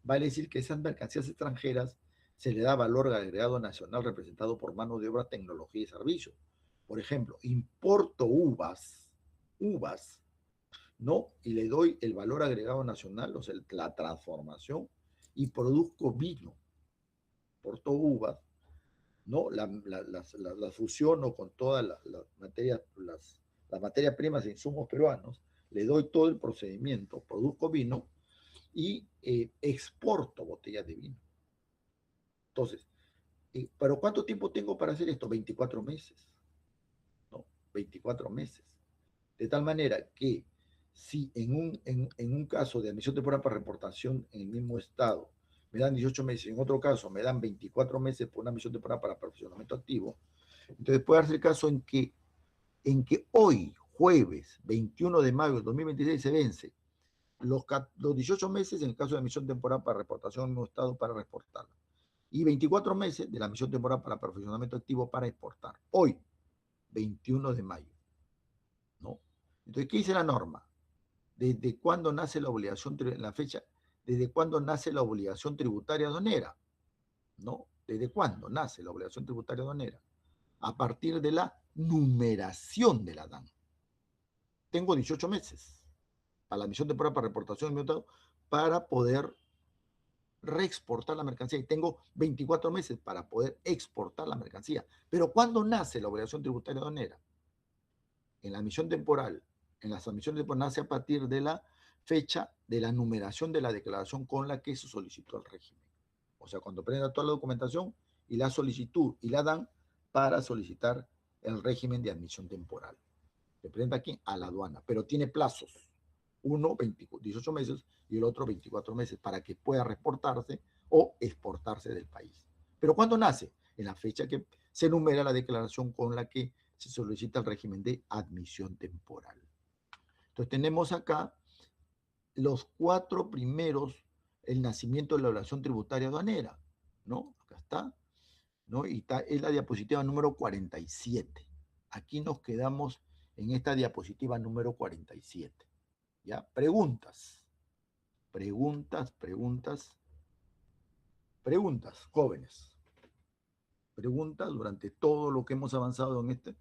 Vale decir que esas mercancías extranjeras se le da valor agregado nacional representado por mano de obra, tecnología y servicios. Por ejemplo, importo uvas, ¿no? Y le doy el valor agregado nacional, o sea, la transformación, y produzco vino. Importo uvas, ¿no? La fusiono con todas las materias primas e insumos peruanos, le doy todo el procedimiento, produzco vino y exporto botellas de vino. Entonces, ¿pero cuánto tiempo tengo para hacer esto? 24 meses, ¿no? 24 meses. De tal manera que si en un caso de admisión temporal para reportación en el mismo estado me dan 18 meses, en otro caso me dan 24 meses por una admisión temporal para perfeccionamiento activo, entonces puede darse el caso en que hoy, jueves 21 de mayo del 2026, se vence los 18 meses en el caso de admisión temporal para reportación en el mismo estado para reportarla. Y 24 meses de la admisión temporal para perfeccionamiento activo para exportar. Hoy, 21 de mayo. ¿No? Entonces, ¿qué dice la norma? ¿Desde cuándo nace la obligación, la fecha? ¿Desde cuándo nace la obligación tributaria aduanera? ¿No? ¿Desde cuándo nace la obligación tributaria aduanera? A partir de la numeración de la DAN. Tengo 18 meses a la admisión temporal para reportación del estado para poder reexportar la mercancía y tengo 24 meses para poder exportar la mercancía. Pero ¿cuándo nace la obligación tributaria aduanera? En la admisión temporal, en las admisiones temporales nace a partir de la fecha de la numeración de la declaración con la que se solicitó el régimen. O sea, cuando prenda toda la documentación y la solicitud y la dan para solicitar el régimen de admisión temporal. Se presenta aquí a la aduana, pero tiene plazos. Uno, 18 meses y el otro 24 meses para que pueda reportarse o exportarse del país. ¿Pero cuándo nace? En la fecha que se numera la declaración con la que se solicita el régimen de admisión temporal. Entonces tenemos acá los 4 primeros, el nacimiento de la evaluación tributaria aduanera, ¿no? Acá está, ¿no? Y está, es la diapositiva número 47. Aquí nos quedamos en esta diapositiva número 47. ¿Ya? Preguntas, jóvenes. Preguntas durante todo lo que hemos avanzado en este.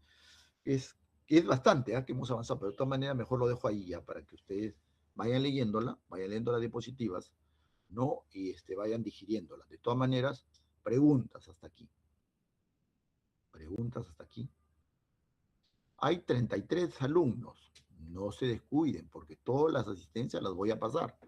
Es bastante, que hemos avanzado, pero de todas maneras mejor lo dejo ahí ya para que ustedes vayan leyéndola, vayan leyendo las diapositivas, ¿no? Y vayan digiriéndola. De todas maneras, preguntas hasta aquí. Preguntas hasta aquí. Hay 33 alumnos. No se descuiden, porque todas las asistencias las voy a pasar.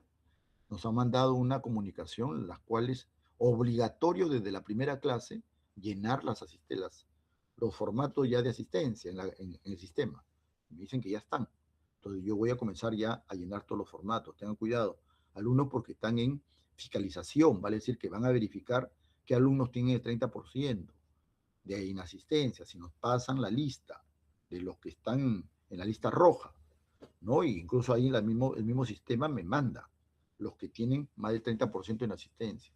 Nos han mandado una comunicación, las cuales obligatorio desde la primera clase llenar los formatos ya de asistencia en el sistema. Me dicen que ya están. Entonces yo voy a comenzar ya a llenar todos los formatos. Tengan cuidado, alumnos, porque están en fiscalización, vale decir que van a verificar qué alumnos tienen el 30% de inasistencia, si nos pasan la lista de los que están en la lista roja, ¿no? Y incluso ahí el mismo sistema me manda los que tienen más del 30% de inasistencia.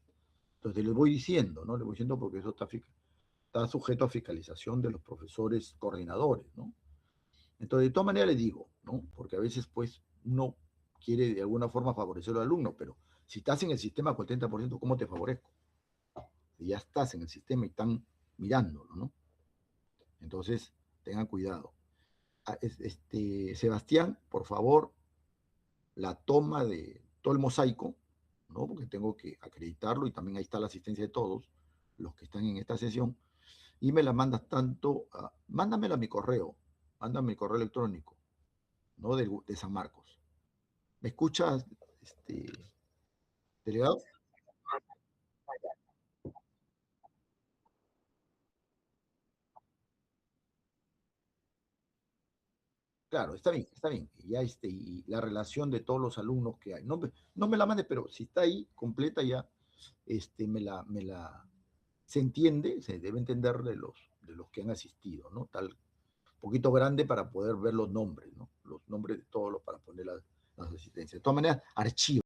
Entonces les voy diciendo, ¿no? Les voy diciendo porque eso está sujeto a fiscalización de los profesores coordinadores, ¿no? Entonces, de todas maneras les digo, ¿no? Porque a veces, pues, uno quiere de alguna forma favorecer al alumno, pero si estás en el sistema con el 30%, ¿cómo te favorezco? Si ya estás en el sistema y están mirándolo, ¿no? Entonces, tengan cuidado. Sebastián, por favor, la toma de todo el mosaico, ¿no? Porque tengo que acreditarlo y también ahí está la asistencia de todos los que están en esta sesión, y me la mandas mándamela a mi correo, mándame mi correo electrónico, ¿no? De San Marcos. ¿Me escuchas, delegado? Claro, está bien, está bien. Y ya y la relación de todos los alumnos que hay. No me la mandes, pero si está ahí completa ya, se entiende, se debe entender de los que han asistido, ¿no? Tal, poquito grande para poder ver los nombres, ¿no? Los nombres de todos para poner las asistencias. De todas maneras, archivo.